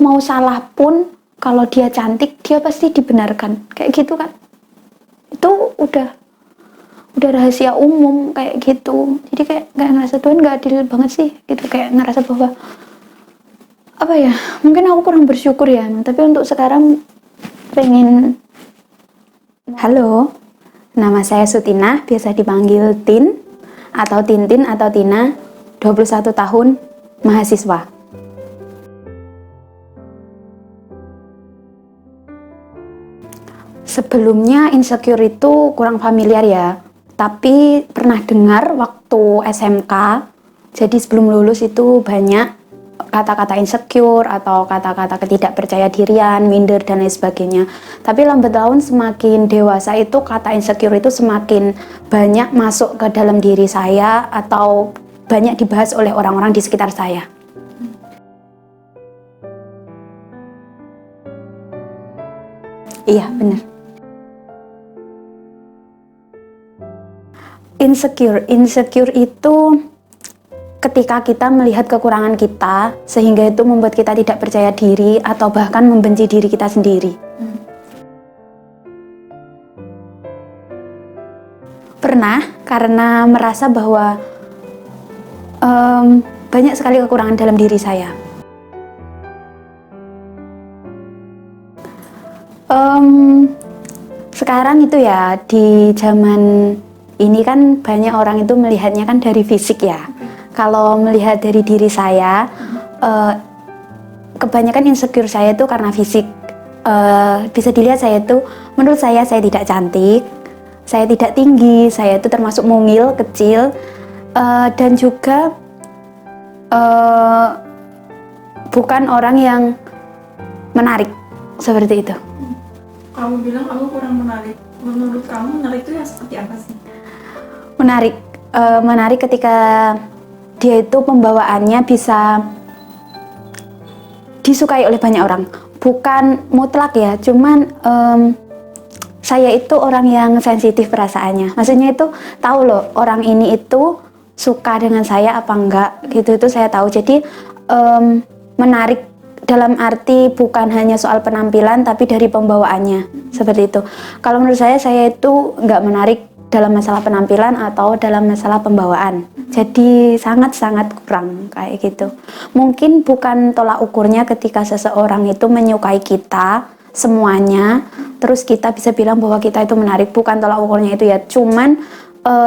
mau salah pun kalau dia cantik dia pasti dibenarkan kayak gitu kan. Itu udah rahasia umum kayak gitu. Jadi kayak ngerasa Tuhan nggak adil banget sih gitu, kayak ngerasa bahwa apa ya, mungkin aku kurang bersyukur ya. Tapi untuk sekarang pengen. Halo, nama saya Sutina, biasa dipanggil Tin atau Tintin atau Tina, 21 tahun, mahasiswa. Sebelumnya insecure itu kurang familiar ya, tapi pernah dengar waktu SMK. Jadi sebelum lulus itu banyak kata-kata insecure atau kata-kata ketidakpercaya dirian, minder dan lain sebagainya. Tapi lambat laun semakin dewasa itu kata insecure itu semakin banyak masuk ke dalam diri saya atau banyak dibahas oleh orang-orang di sekitar saya. Iya, benar. Insecure itu ketika kita melihat kekurangan kita, sehingga itu membuat kita tidak percaya diri atau bahkan membenci diri kita sendiri. Pernah, karena merasa bahwa banyak sekali kekurangan dalam diri saya. Sekarang itu ya, di zaman ini kan banyak orang itu melihatnya kan dari fisik ya. Kalau melihat dari diri saya, kebanyakan insecure saya itu karena fisik. Bisa dilihat saya itu, menurut saya tidak cantik, saya tidak tinggi, saya itu termasuk mungil, kecil, dan juga bukan orang yang menarik, seperti itu. Kamu bilang kamu kurang menarik. Menurut kamu menarik itu yang seperti apa sih? Menarik ketika dia itu pembawaannya bisa disukai oleh banyak orang. Bukan mutlak ya, cuman saya itu orang yang sensitif perasaannya. Maksudnya itu tahu loh orang ini itu suka dengan saya apa enggak gitu, itu saya tahu. Jadi menarik dalam arti bukan hanya soal penampilan tapi dari pembawaannya, seperti itu. Kalau menurut saya itu nggak menarik dalam masalah penampilan atau dalam masalah pembawaan. Jadi sangat-sangat kurang kayak gitu. Mungkin bukan tolak ukurnya ketika seseorang itu menyukai kita semuanya, terus kita bisa bilang bahwa kita itu menarik, bukan tolak ukurnya itu ya. Cuman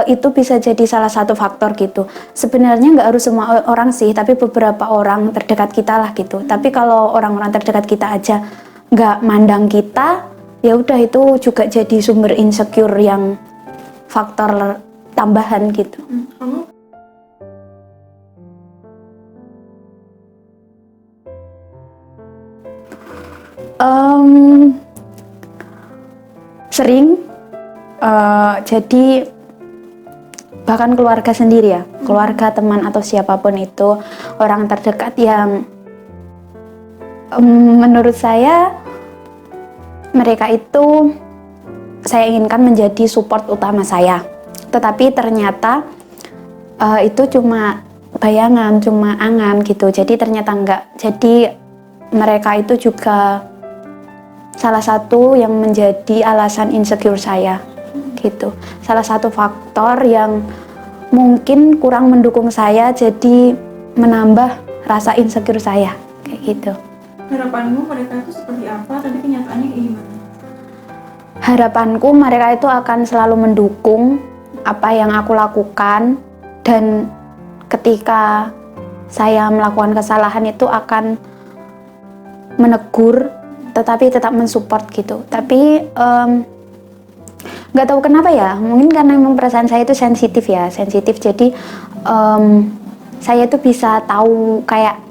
itu bisa jadi salah satu faktor gitu. Sebenarnya nggak harus semua orang sih, tapi beberapa orang terdekat kita lah gitu. Tapi kalau orang-orang terdekat kita aja nggak mandang kita, ya udah itu juga jadi sumber insecure yang faktor tambahan gitu. Kamu sering, jadi bahkan keluarga sendiri ya, keluarga, teman atau siapapun itu orang terdekat yang menurut saya mereka itu saya inginkan menjadi support utama saya, tetapi ternyata itu cuma bayangan, cuma angan gitu. Jadi ternyata enggak. Jadi mereka itu juga salah satu yang menjadi alasan insecure saya gitu. Salah satu faktor yang mungkin kurang mendukung saya, jadi menambah rasa insecure saya kayak gitu. harapanmu mereka itu seperti apa, tapi kenyataannya kayak gimana? Harapanku mereka itu akan selalu mendukung apa yang aku lakukan, dan ketika saya melakukan kesalahan itu akan menegur tetapi tetap mensupport gitu. Tapi nggak tahu kenapa ya, mungkin karena memang perasaan saya itu sensitif ya, jadi saya itu bisa tahu kayak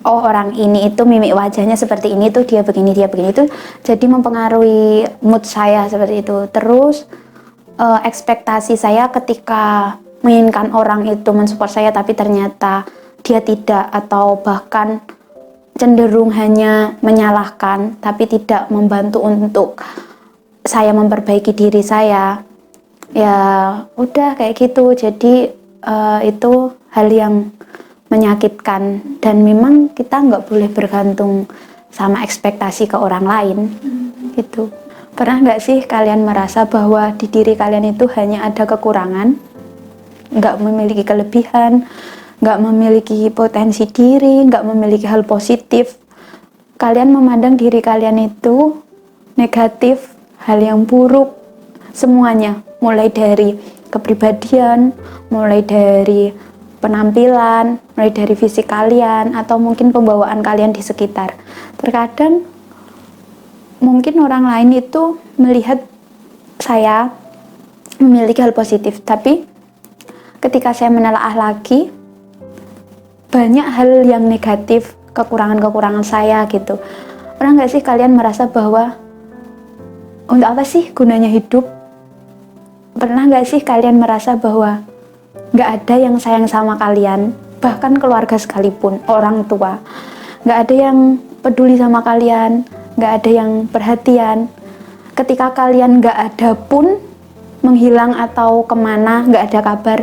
oh orang ini itu mimik wajahnya seperti ini tuh, dia begini itu, jadi mempengaruhi mood saya seperti itu. Terus ekspektasi saya ketika menginginkan orang itu mensupport saya tapi ternyata dia tidak, atau bahkan cenderung hanya menyalahkan tapi tidak membantu untuk saya memperbaiki diri saya, ya udah kayak gitu. Jadi itu hal yang menyakitkan, dan memang kita nggak boleh bergantung sama ekspektasi ke orang lain gitu. Pernah nggak sih kalian merasa bahwa di diri kalian itu hanya ada kekurangan, nggak memiliki kelebihan, nggak memiliki potensi diri, nggak memiliki hal positif? Kalian memandang diri kalian itu negatif, hal yang buruk, semuanya, mulai dari kepribadian, mulai dari penampilan, mulai dari fisik kalian, atau mungkin pembawaan kalian di sekitar. Terkadang mungkin orang lain itu melihat saya memiliki hal positif, tapi ketika saya menelaah lagi, banyak hal yang negatif, kekurangan-kekurangan saya gitu. Pernah nggak sih kalian merasa bahwa untuk apa sih gunanya hidup? Pernah nggak sih kalian merasa bahwa nggak ada yang sayang sama kalian, bahkan keluarga sekalipun, orang tua, nggak ada yang peduli sama kalian, nggak ada yang perhatian. Ketika kalian nggak ada pun, menghilang atau kemana, nggak ada kabar,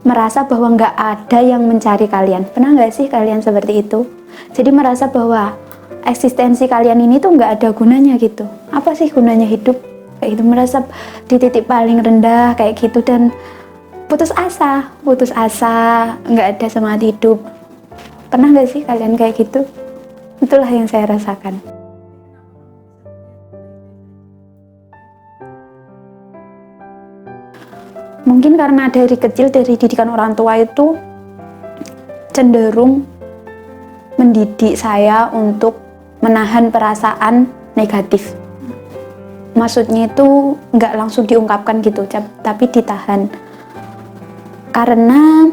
merasa bahwa nggak ada yang mencari kalian. Pernah nggak sih kalian seperti itu? Jadi merasa bahwa eksistensi kalian ini tuh nggak ada gunanya gitu. Apa sih gunanya hidup? Kayak gitu, merasa di titik paling rendah kayak gitu, dan putus asa, nggak ada semangat hidup. Pernah nggak sih kalian kayak gitu? Itulah yang saya rasakan. Mungkin karena dari kecil, dari didikan orang tua itu cenderung mendidik saya untuk menahan perasaan negatif. Maksudnya itu nggak langsung diungkapkan gitu, tapi ditahan. Karena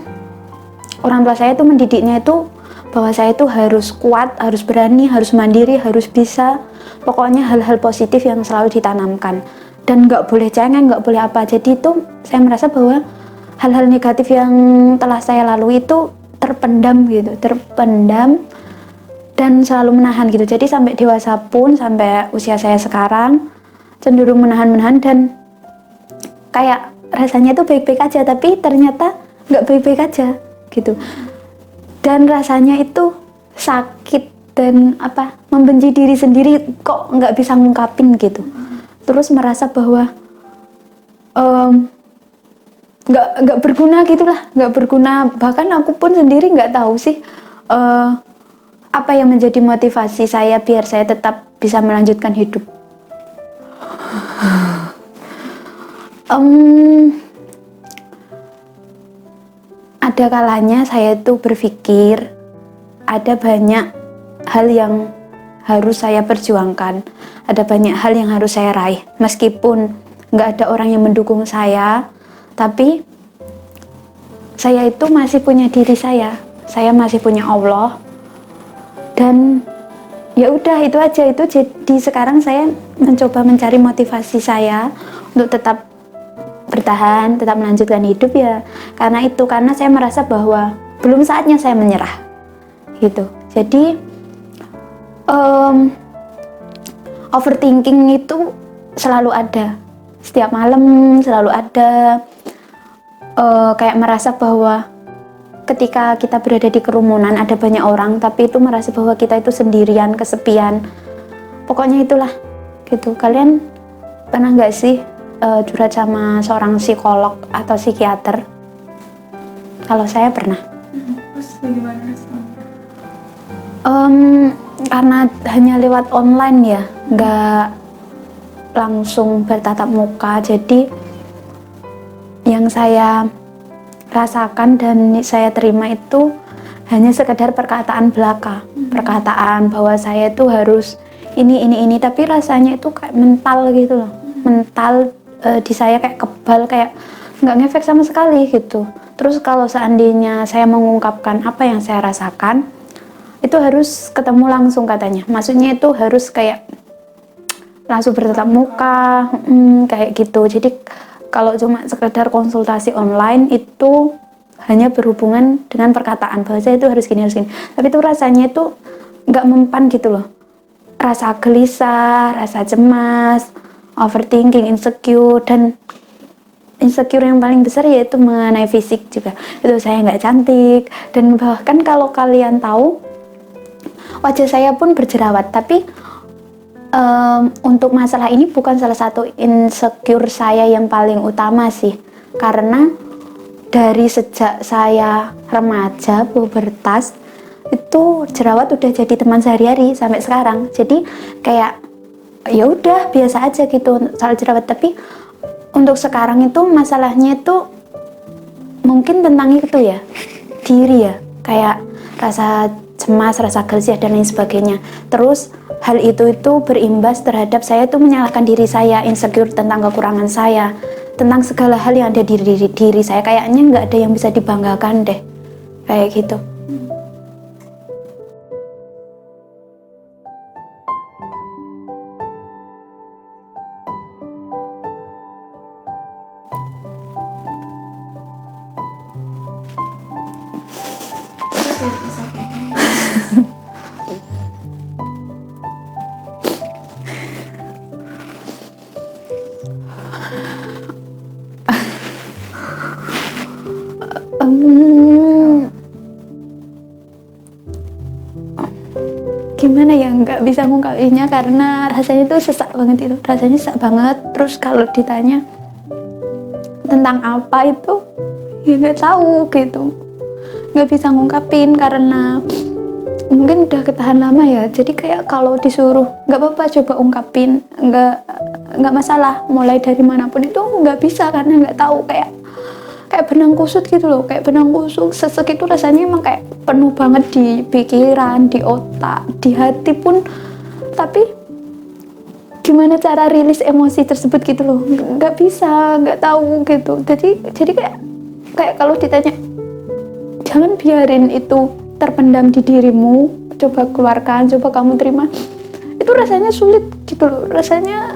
orang tua saya itu mendidiknya itu bahwa saya itu harus kuat, harus berani, harus mandiri, harus bisa. Pokoknya hal-hal positif yang selalu ditanamkan. Dan nggak boleh cengeng, nggak boleh apa. Jadi itu saya merasa bahwa hal-hal negatif yang telah saya lalui itu terpendam gitu, dan selalu menahan gitu. Jadi sampai dewasa pun, sampai usia saya sekarang, cenderung menahan dan kayak rasanya itu baik-baik aja, tapi ternyata nggak baik-baik aja gitu. Dan rasanya itu sakit dan membenci diri sendiri, kok nggak bisa ngungkapin gitu. Terus merasa bahwa nggak berguna gitulah, nggak berguna. Bahkan aku pun sendiri nggak tahu sih apa yang menjadi motivasi saya biar saya tetap bisa melanjutkan hidup. Ada kalanya saya tuh berpikir ada banyak hal yang harus saya perjuangkan, ada banyak hal yang harus saya raih. Meskipun nggak ada orang yang mendukung saya, tapi saya itu masih punya diri saya masih punya Allah. Dan ya udah, itu aja. Itu jadi sekarang saya mencoba mencari motivasi saya untuk tetap bertahan, tetap melanjutkan hidup ya. Karena saya merasa bahwa belum saatnya saya menyerah gitu. Jadi overthinking itu selalu ada, setiap malam selalu ada. Kayak merasa bahwa ketika kita berada di kerumunan ada banyak orang, tapi itu merasa bahwa kita itu sendirian, kesepian. Pokoknya itulah gitu. Kalian pernah nggak sih curhat sama seorang psikolog atau psikiater? Kalau saya pernah. Terus bagaimana responnya? Karena hanya lewat online ya, nggak langsung bertatap muka. Jadi yang saya rasakan dan saya terima itu hanya sekedar perkataan belaka, perkataan bahwa saya itu harus ini, tapi rasanya itu kayak mental gitu loh, mental di saya kayak kebal, kayak nggak ngefek sama sekali gitu. Terus kalau seandainya saya mengungkapkan apa yang saya rasakan, itu harus ketemu langsung katanya. Maksudnya itu harus kayak langsung bertatap muka, kayak gitu. Jadi kalau cuma sekedar konsultasi online itu hanya berhubungan dengan perkataan bahwa saya itu harus gini. Tapi itu rasanya itu nggak mempan gitu loh. Rasa gelisah, rasa cemas, overthinking, insecure, dan insecure yang paling besar yaitu mengenai fisik juga. Itu saya nggak cantik, dan bahkan kalau kalian tahu wajah saya pun berjerawat. Tapi untuk masalah ini bukan salah satu insecure saya yang paling utama sih, karena dari sejak saya remaja, pubertas, itu jerawat udah jadi teman sehari-hari sampai sekarang. Jadi kayak ya udah biasa aja gitu soal jerawat. Tapi untuk sekarang itu masalahnya itu mungkin tentang itu ya, diri ya, kayak rasa cemas, rasa gelisah dan lain sebagainya. Terus hal itu berimbas terhadap saya tuh menyalahkan diri saya, insecure tentang kekurangan saya, tentang segala hal yang ada di diri saya. Kayaknya nggak ada yang bisa dibanggakan deh, kayak gitu. It's okay. Gimana ya, nggak bisa ngungkapinnya karena rasanya tuh sesak banget itu, rasanya sesak banget. Terus kalau ditanya tentang apa itu, ya nggak tahu gitu, nggak bisa ngungkapin karena mungkin udah ketahan lama ya. Jadi kayak kalau disuruh nggak apa-apa coba ungkapin, nggak masalah, mulai dari manapun itu nggak bisa karena nggak tahu, kayak benang kusut gitu loh, kayak benang kusut sesek itu rasanya emang kayak penuh banget di pikiran, di otak, di hati pun. Tapi gimana cara rilis emosi tersebut gitu loh, nggak bisa, nggak tahu gitu. Jadi kayak kalau ditanya jangan biarin itu terpendam di dirimu, coba keluarkan, coba kamu terima, itu rasanya sulit gitu loh, rasanya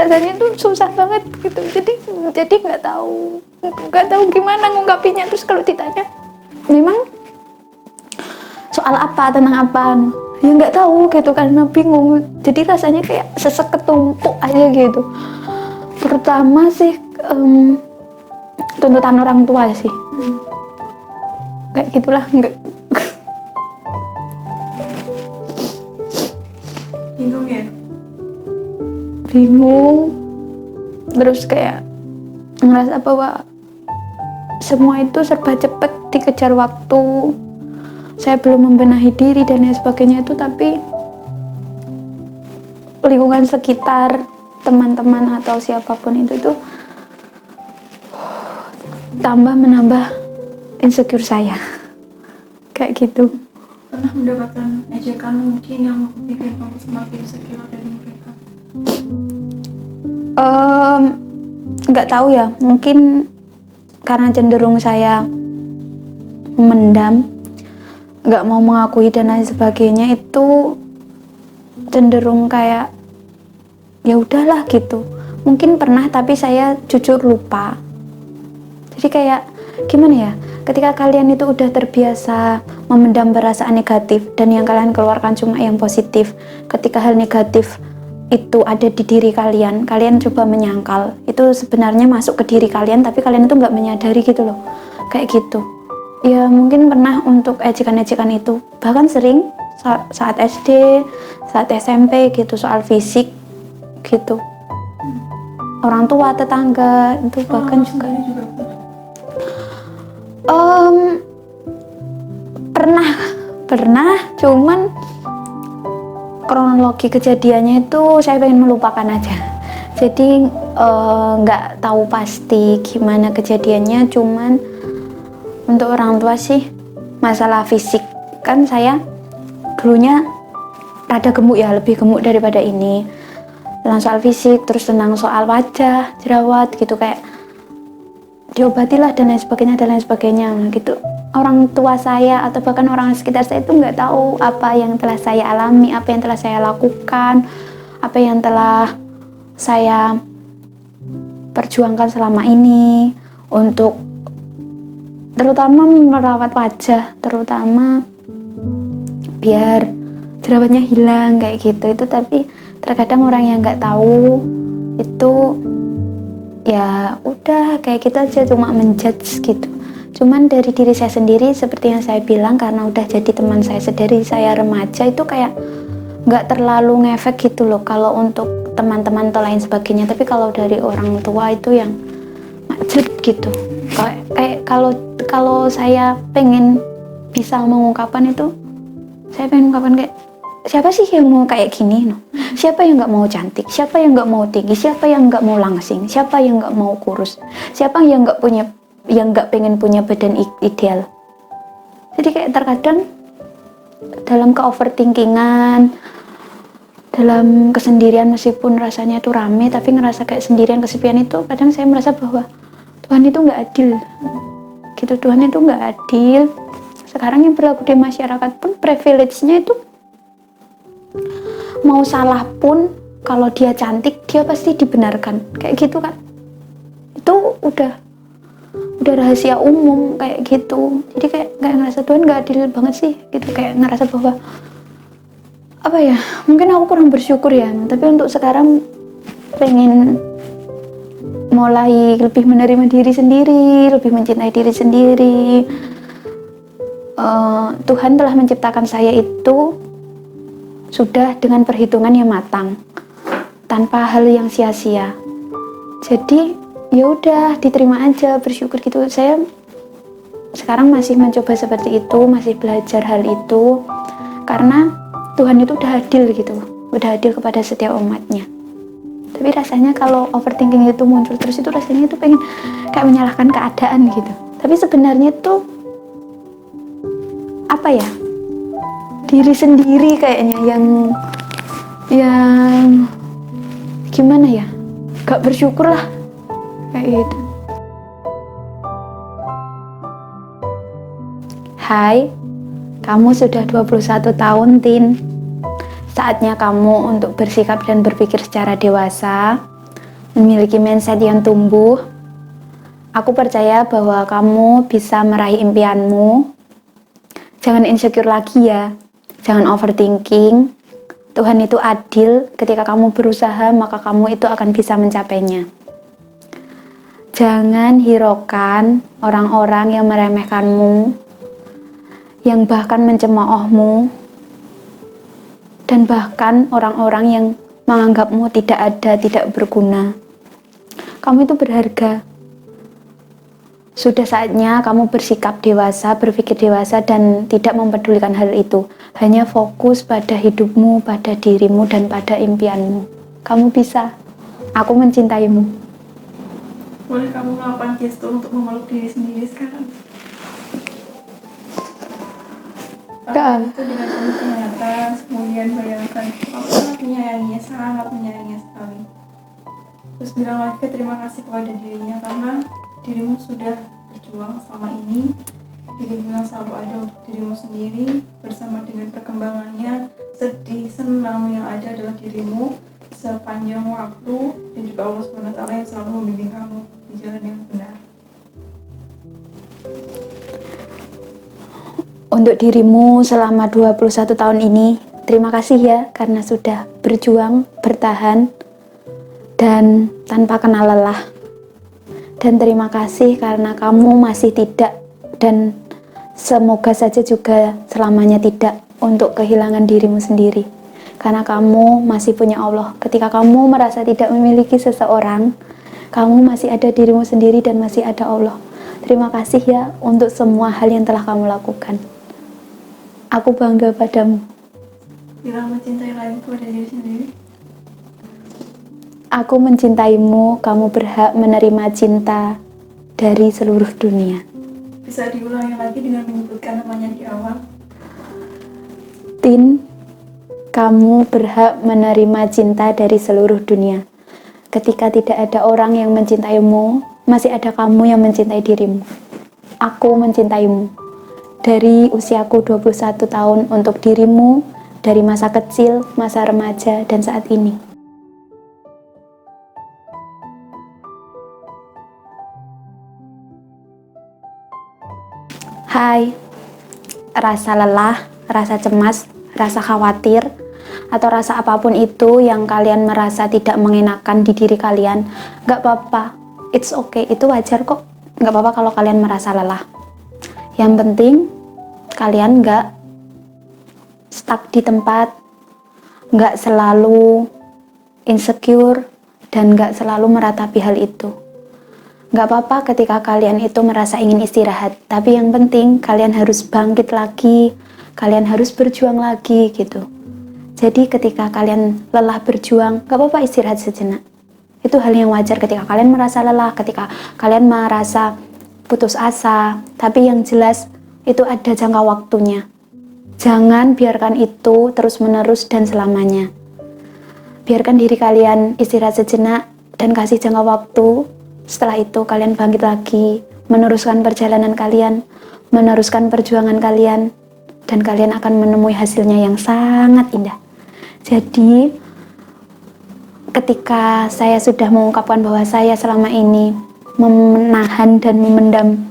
itu susah banget gitu. Jadi nggak tahu gimana ngungkapinnya. Terus kalau ditanya memang soal apa, tentang apa, ya nggak tahu gitu karena bingung. Jadi rasanya kayak sesek ketumpuk aja gitu. Pertama sih tuntutan orang tua sih, kayak gitulah. Nggak Bingung ya? bingung, terus kayak ngerasa bahwa semua itu serba cepet, dikejar waktu, saya belum membenahi diri dan lain sebagainya itu. Tapi lingkungan sekitar, teman-teman atau siapapun itu menambah insecure saya kayak gitu. Pernah mendapatkan ejekan mungkin yang bikin kamu semakin insecure dari mereka? Nggak tahu ya, mungkin karena cenderung saya mendam, nggak mau mengakui dan lain sebagainya, itu cenderung kayak ya udahlah gitu. Mungkin pernah tapi saya jujur lupa. Jadi kayak gimana ya, ketika kalian itu udah terbiasa memendam perasaan negatif dan yang kalian keluarkan cuma yang positif, ketika hal negatif itu ada di diri kalian coba menyangkal itu sebenarnya masuk ke diri kalian, tapi kalian itu nggak menyadari gitu loh, kayak gitu. Ya mungkin pernah untuk ejekan-ejekan itu, bahkan sering saat SD, saat SMP gitu, soal fisik gitu. Orang tua, tetangga itu bahkan juga. Pernah, cuman kronologi kejadiannya itu saya pengen melupakan aja. Jadi nggak tahu pasti gimana kejadiannya, cuman untuk orang tua sih masalah fisik, kan saya dulunya rada gemuk ya, lebih gemuk daripada ini. Tentang soal fisik, terus tentang soal wajah, jerawat gitu, kayak diobatilah dan lain sebagainya gitu. Orang tua saya atau bahkan orang sekitar saya itu nggak tahu apa yang telah saya alami, apa yang telah saya lakukan, apa yang telah saya perjuangkan selama ini untuk terutama merawat wajah, terutama biar jerawatnya hilang kayak gitu. Itu tapi terkadang orang yang nggak tahu itu ya udah kayak kita aja, cuma menjudge gitu, Cuman dari diri saya sendiri, seperti yang saya bilang, karena udah jadi teman saya dari saya remaja, itu kayak nggak terlalu ngefek gitu loh kalau untuk teman-teman atau lain sebagainya. Tapi kalau dari orang tua itu yang macet gitu. Kayak kalau saya pengen bisa mengungkapkan itu, saya pengen mengungkapkan kayak, siapa sih yang mau kayak gini, no? Siapa yang nggak mau cantik? Siapa yang nggak mau tinggi? Siapa yang nggak mau langsing? Siapa yang nggak mau kurus? Siapa yang nggak pengen punya badan ideal? Jadi kayak terkadang dalam ke-overthinkingan, dalam kesendirian, meskipun rasanya itu rame, tapi ngerasa kayak sendirian, kesepian, itu kadang saya merasa bahwa Tuhan itu nggak adil gitu. Tuhan itu nggak adil. Sekarang yang berlaku di masyarakat pun privilege-nya itu, mau salah pun kalau dia cantik dia pasti dibenarkan kayak gitu kan. Itu udah rahasia umum kayak gitu. Jadi kayak ngerasa Tuhan nggak adil banget sih gitu, kayak ngerasa bahwa apa ya, mungkin aku kurang bersyukur ya. Tapi untuk sekarang pengen mulai lebih menerima diri sendiri, lebih mencintai diri sendiri. Tuhan telah menciptakan saya itu sudah dengan perhitungan yang matang, tanpa hal yang sia-sia. Jadi ya udah, diterima aja, bersyukur gitu. Saya sekarang masih mencoba seperti itu, masih belajar hal itu, karena Tuhan itu udah adil gitu, udah adil kepada setiap umatnya. Tapi rasanya kalau overthinking itu muncul terus, itu rasanya itu pengen kayak menyalahkan keadaan gitu. Tapi sebenarnya itu apa ya, diri sendiri kayaknya yang gimana ya, gak bersyukur lah kayak gitu. Hai, kamu sudah 21 tahun, Tin. Saatnya kamu untuk bersikap dan berpikir secara dewasa, memiliki mindset yang tumbuh. Aku percaya bahwa kamu bisa meraih impianmu. Jangan insecure lagi ya, jangan overthinking. Tuhan itu adil, ketika kamu berusaha maka kamu itu akan bisa mencapainya. Jangan hiraukan orang-orang yang meremehkanmu, yang bahkan mencemoohmu, dan bahkan orang-orang yang menganggapmu tidak ada, tidak berguna. Kamu itu berharga. Sudah saatnya kamu bersikap dewasa, berpikir dewasa, dan tidak mempedulikan hal itu. Hanya fokus pada hidupmu, pada dirimu, dan pada impianmu. Kamu bisa. Aku mencintaimu. Boleh kamu melakukan gestur untuk memeluk diri sendiri sekarang? Lakukan itu dengan penuh kehangatan, kemudian bayangkan kamu sangat menyayanginya sekali. Terus bilang lagi terima kasih kepada dirinya karena dirimu sudah berjuang selama ini. Dirimu yang selalu ada untuk dirimu sendiri, bersama dengan perkembangannya, sedih, senang yang ada adalah dirimu sepanjang waktu, dan juga Allah SWT yang selalu membimbing kamu di jalan yang benar. Untuk dirimu selama 21 tahun ini, terima kasih ya karena sudah berjuang, bertahan, dan tanpa kenal lelah. Dan terima kasih karena kamu masih tidak, dan semoga saja juga selamanya tidak, untuk kehilangan dirimu sendiri. Karena kamu masih punya Allah. Ketika kamu merasa tidak memiliki seseorang, kamu masih ada dirimu sendiri dan masih ada Allah. Terima kasih ya untuk semua hal yang telah kamu lakukan. Aku bangga padamu. Bilang mencintai lagi kepada diri sendiri. Aku mencintaimu, kamu berhak menerima cinta dari seluruh dunia. Bisa diulangi lagi dengan menyebutkan namanya di awal. Tin, kamu berhak menerima cinta dari seluruh dunia. Ketika tidak ada orang yang mencintaimu, masih ada kamu yang mencintai dirimu. Aku mencintaimu. Dari usiaku 21 tahun untuk dirimu, dari masa kecil, masa remaja, dan saat ini. Hai, rasa lelah, rasa cemas, rasa khawatir, atau rasa apapun itu yang kalian merasa tidak mengenakan di diri kalian, gak apa-apa, it's okay, itu wajar kok. Gak apa-apa kalau kalian merasa lelah. Yang penting kalian nggak stuck di tempat, nggak selalu insecure, dan nggak selalu meratapi hal itu. Nggak apa-apa ketika kalian itu merasa ingin istirahat, tapi yang penting kalian harus bangkit lagi, kalian harus berjuang lagi gitu. Jadi ketika kalian lelah berjuang, nggak apa-apa istirahat sejenak. Itu hal yang wajar ketika kalian merasa lelah, ketika kalian merasa putus asa, tapi yang jelas itu ada jangka waktunya. Jangan biarkan itu terus-menerus dan selamanya. Biarkan diri kalian istirahat sejenak dan kasih jangka waktu. Setelah itu kalian bangkit lagi, meneruskan perjalanan kalian, meneruskan perjuangan kalian, dan kalian akan menemui hasilnya yang sangat indah. Jadi, ketika saya sudah mengungkapkan bahwa saya selama ini menahan dan memendam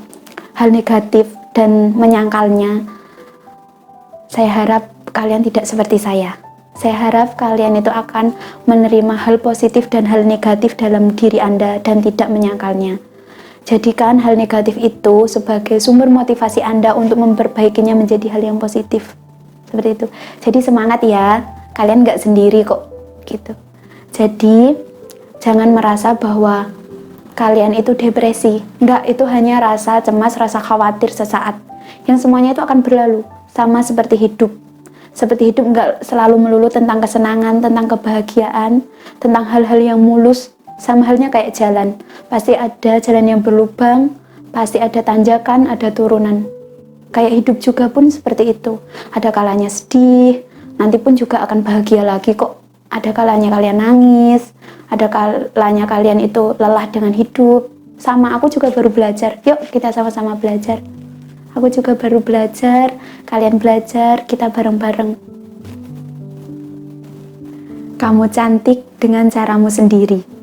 hal negatif dan menyangkalnya, saya harap kalian tidak seperti saya. Saya harap kalian itu akan menerima hal positif dan hal negatif dalam diri Anda dan tidak menyangkalnya. Jadikan hal negatif itu sebagai sumber motivasi Anda untuk memperbaikinya menjadi hal yang positif. Seperti itu. Jadi semangat ya, kalian nggak sendiri kok, gitu. Jadi jangan merasa bahwa kalian itu depresi. Enggak, itu hanya rasa cemas, rasa khawatir sesaat. Yang semuanya itu akan berlalu, sama seperti hidup. Seperti hidup nggak selalu melulu tentang kesenangan, tentang kebahagiaan, tentang hal-hal yang mulus, sama halnya kayak jalan. Pasti ada jalan yang berlubang, pasti ada tanjakan, ada turunan. Kayak hidup juga pun seperti itu. Ada kalanya sedih, nanti pun juga akan bahagia lagi kok. Ada kalanya kalian nangis, ada kalanya kalian itu lelah dengan hidup. Sama, aku juga baru belajar. Yuk kita sama-sama belajar. Aku juga baru belajar, kalian belajar, kita bareng-bareng. Kamu cantik dengan caramu sendiri.